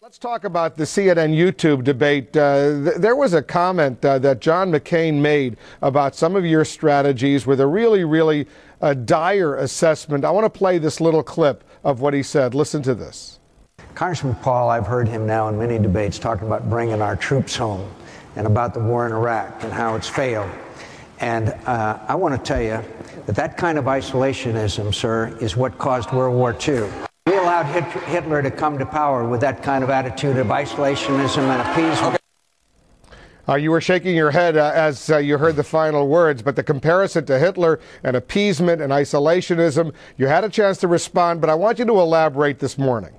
Let's talk about the CNN YouTube debate. There was a comment that John McCAIN made about some of your strategies with a really dire assessment. I want to play this little clip of what he said. Listen to this. Congressman Paul, I've heard him now in many debates talking about bringing our troops home and about the war in Iraq and how it's failed. And I want to tell you that that kind of isolationism, sir, is what caused World War II. We allowed Hitler to come to power with that kind of attitude of isolationism and appeasement. You were shaking your head as you heard the final words, but the comparison to Hitler and appeasement and isolationism, you had a chance to respond, but I want you to elaborate this morning.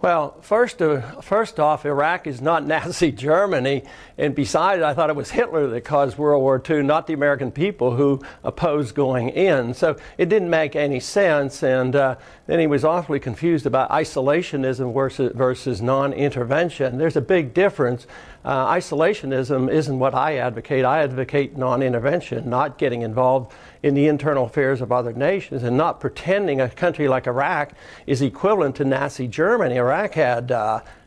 Well, first off, Iraq is not Nazi Germany, and besides, I thought it was Hitler that caused World War II, not the American people who opposed going in. So it didn't make any sense, and then he was awfully confused about isolationism versus non-intervention. There's a big difference. Isolationism isn't what I advocate. I advocate non-intervention, not getting involved in the internal affairs of other nations and not pretending a country like Iraq is equivalent to Nazi Germany. Iraq had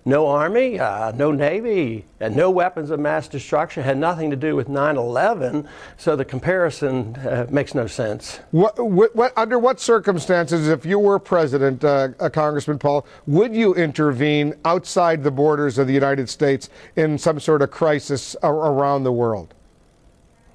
no army, no navy, and no weapons of mass destruction, had nothing to do with 9/11, so the comparison makes no sense. Under what circumstances, if you were president, Congressman Paul, would you intervene outside the borders of the United States in some sort of crisis around the world?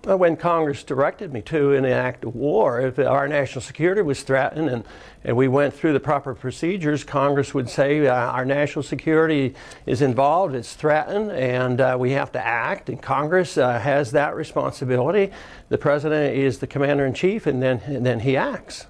When Congress directed me to in an act of war, if our national security was threatened and we went through the proper procedures, Congress would say our national security is involved, it's threatened, and we have to act, and Congress has that responsibility. The President is the Commander-in-Chief, and then he acts.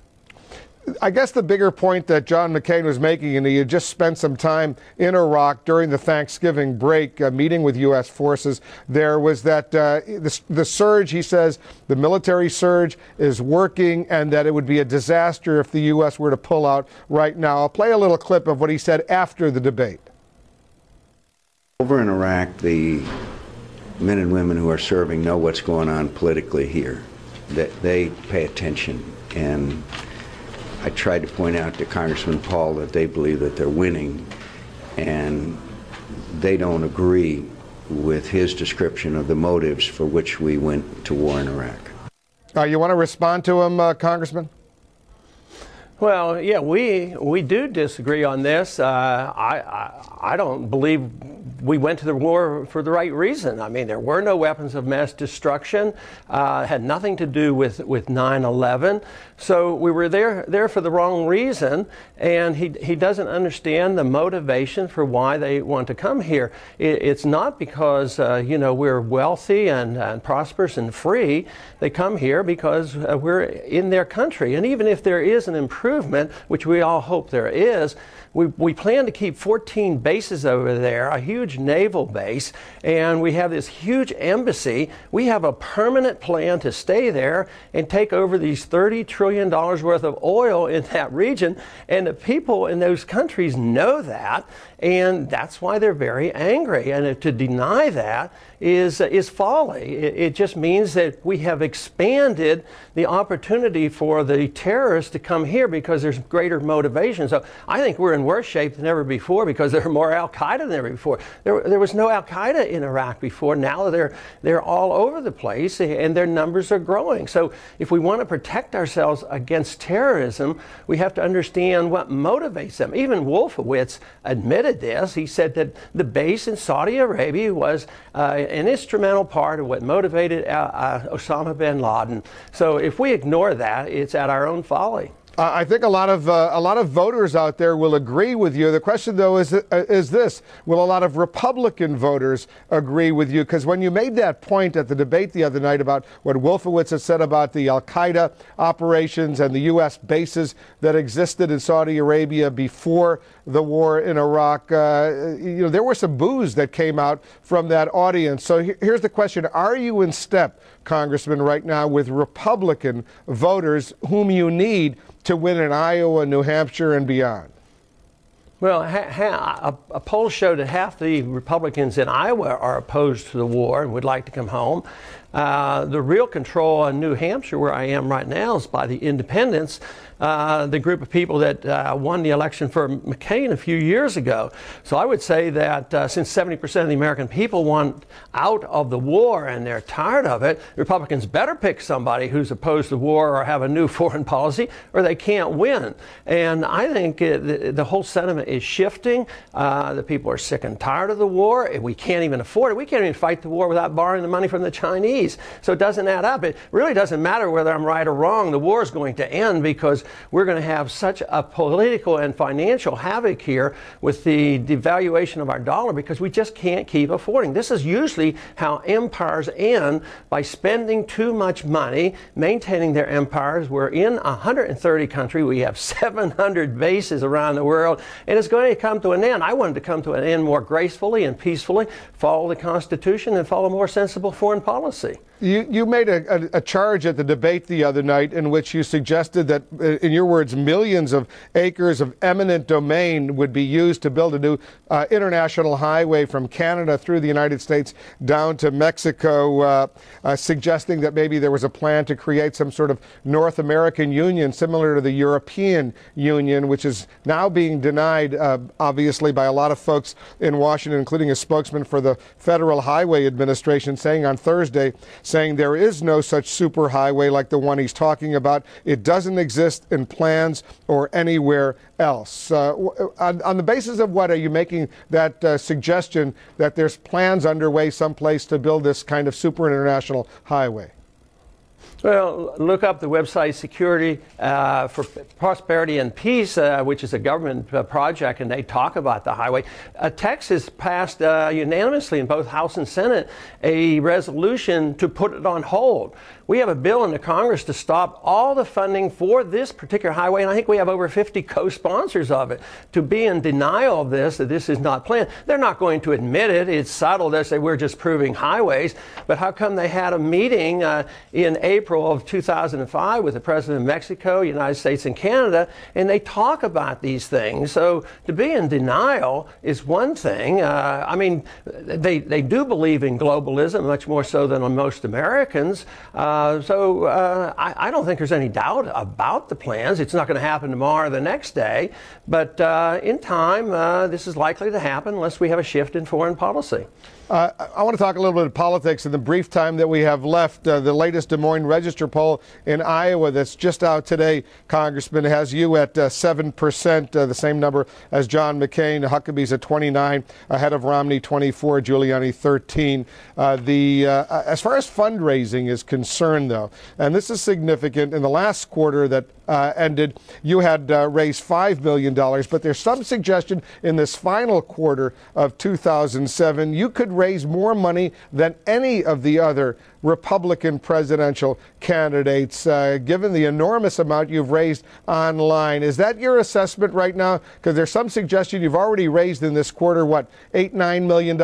I guess the bigger point that John McCAIN was making, and he had just spent some time in Iraq during the Thanksgiving break meeting with U.S. forces there, was that the surge, he says, the military surge is working and that it would be a disaster if the U.S. were to pull out right now. I'll play a little clip of what he said after the debate. Over in Iraq, the men and women who are serving know what's going on politically here, that they pay attention, and I tried to point out to Congressman Paul that they believe that they're winning, and they don't agree with his description of the motives for which we went to war in Iraq. You want to respond to him, Congressman? Well, yeah, we do disagree on this. I don't believe we went to the war for the right reason. I mean, there were no weapons of mass destruction. Had nothing to do with 9/11. So we were there for the wrong reason, and he doesn't understand the motivation for why they want to come here. It's not because we're wealthy and prosperous and free. They come here because we're in their country, and even if there is an improvement, which we all hope there is, we plan to keep 14 bases over there, a huge naval base, and we have this huge embassy. We have a permanent plan to stay there and take over these $30 trillion worth of oil in that region, and the people in those countries know that, and that's why they're very angry. And to deny that is folly. It just means that we have expanded the opportunity for the terrorists to come here because there's greater motivation. So I think we're in worse shape than ever before because there are more Al-Qaeda than ever before. There was no Al-Qaeda in Iraq before. Now they're all over the place, and their numbers are growing. So if we want to protect ourselves against terrorism, we have to understand what motivates them. Even Wolfowitz admitted this. He said that the base in Saudi Arabia was an instrumental part of what motivated Osama bin Laden. So if we ignore that, it's at our own folly. I think a lot of voters out there will agree with you. The question, though, is this: will a lot of Republican voters agree with you? Because when you made that point at the debate the other night about what Wolfowitz had said about the Al-Qaeda operations and the U.S. bases that existed in Saudi Arabia before the war in Iraq, there were some boos that came out from that audience. So here's the question: are you in step, Congressman, right now with Republican voters whom you need to win in Iowa, New Hampshire, and beyond? Well, a poll showed that half the Republicans in Iowa are opposed to the war and would like to come home. The real control in New Hampshire, where I am right now, is by the independents, the group of people that won the election for McCAIN a few years ago. So I would say that since 70% of the American people want out of the war and they're tired of it, Republicans better pick somebody who's opposed to war or have a new foreign policy, or they can't win. And I think the whole sentiment is shifting. The people are sick and tired of the war. We can't even afford it. We can't even fight the war without borrowing the money from the Chinese. So it doesn't add up. It really doesn't matter whether I'm right or wrong. The war is going to end because we're going to have such a political and financial havoc here with the devaluation of our dollar, because we just can't keep affording. This is usually how empires end, by spending too much money, maintaining their empires. We're in 130 countries. We have 700 bases around the world, and it's going to come to an end. I wanted to come to an end more gracefully and peacefully, follow the Constitution, and follow more sensible foreign policy. You made a charge at the debate the other night in which you suggested that, in your words, millions of acres of eminent domain would be used to build a new international highway from Canada through the United States down to Mexico, suggesting that maybe there was a plan to create some sort of North American Union similar to the European Union, which is now being denied, obviously, by a lot of folks in Washington, including a spokesman for the Federal Highway Administration, saying on Thursday, saying there is no such superhighway like the one he's talking about. It doesn't exist in plans or anywhere else. On the basis of what are you making that suggestion that there's plans underway someplace to build this kind of super international highway? Well, look up the website Security for Prosperity and Peace, which is a government project, and they talk about the highway. Texas passed unanimously in both House and Senate a resolution to put it on hold. We have a bill in the Congress to stop all the funding for this particular highway, and I think we have over 50 co-sponsors of it. To be in denial of this, that this is not planned, they're not going to admit it. It's subtle. They say we're just proving highways. But how come they had a meeting in April of 2005 with the President of Mexico, United States, and Canada, and they talk about these things? So to be in denial is one thing. I mean, they do believe in globalism, much more so than most Americans. I don't think there's any doubt about the plans. It's not going to happen tomorrow or the next day, but in time, this is likely to happen unless we have a shift in foreign policy. I want to talk a little bit of politics in the brief time that we have left. The latest Des Moines Register poll in Iowa that's just out today, Congressman, has you at 7%, the same number as John McCain. Huckabee's at 29, ahead of Romney 24, Giuliani 13. As far as fundraising is concerned, though, and this is significant, in the last quarter that ended, you had raised $5 million, but there's some suggestion in this final quarter of 2007 you could raise more money than any of the other Republican presidential candidates, given the enormous amount you've raised online. Is that your assessment right now? Because there's some suggestion you've already raised in this quarter, what, $8-9 million?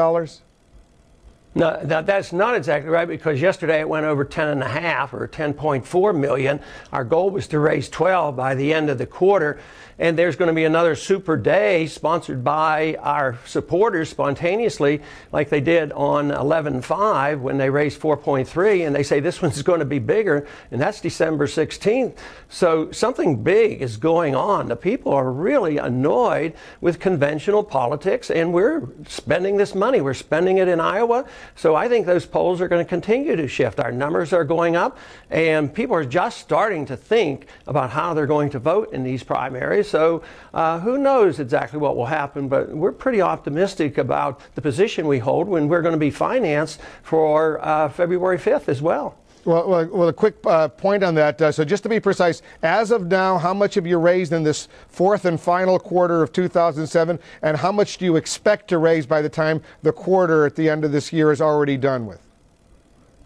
No, that's not exactly right, because yesterday it went over 10.5 or 10.4 million. Our goal was to raise 12 by the end of the quarter. And there's going to be another super day sponsored by our supporters spontaneously, like they did on 11/5 when they raised 4.3, and they say this one's going to be bigger, and that's December 16th. So something big is going on. The people are really annoyed with conventional politics, and we're spending this money. We're spending it in Iowa. So I think those polls are going to continue to shift. Our numbers are going up, and people are just starting to think about how they're going to vote in these primaries. So who knows exactly what will happen, but we're pretty optimistic about the position we hold when we're going to be financed for February 5th as well. Well, a quick point on that. So just to be precise, as of now, how much have you raised in this fourth and final quarter of 2007, and how much do you expect to raise by the time the quarter at the end of this year is already done with?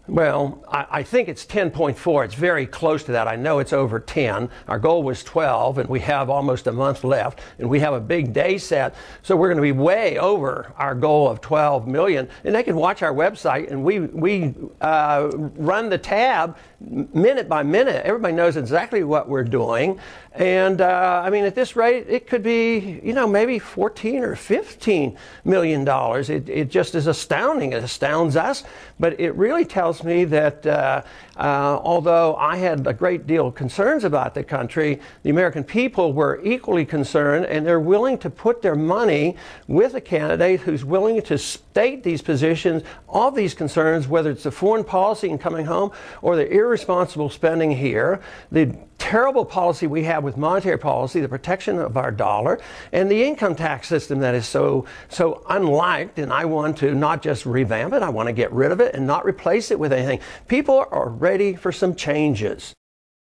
Well, I think it's 10.4. It's very close to that. I know it's over 10. Our goal was 12, and we have almost a month left, and we have a big day set. So we're going to be way over our goal of 12 million. And they can watch our website, and we run the tab minute by minute. Everybody knows exactly what we're doing. And I mean, at this rate, it could be, maybe 14 or 15 million dollars. It just is astounding. It astounds us, but it really tells tells me that although I had a great deal of concerns about the country, the American people were equally concerned, and they're willing to put their money with a candidate who's willing to state these positions, all these concerns, whether it's the foreign policy and coming home or the irresponsible spending here, the terrible policy we have with monetary policy, the protection of our dollar, and the income tax system that is so unliked. And I want to not just revamp it, I want to get rid of it and not replace it with anything. People are ready for some changes.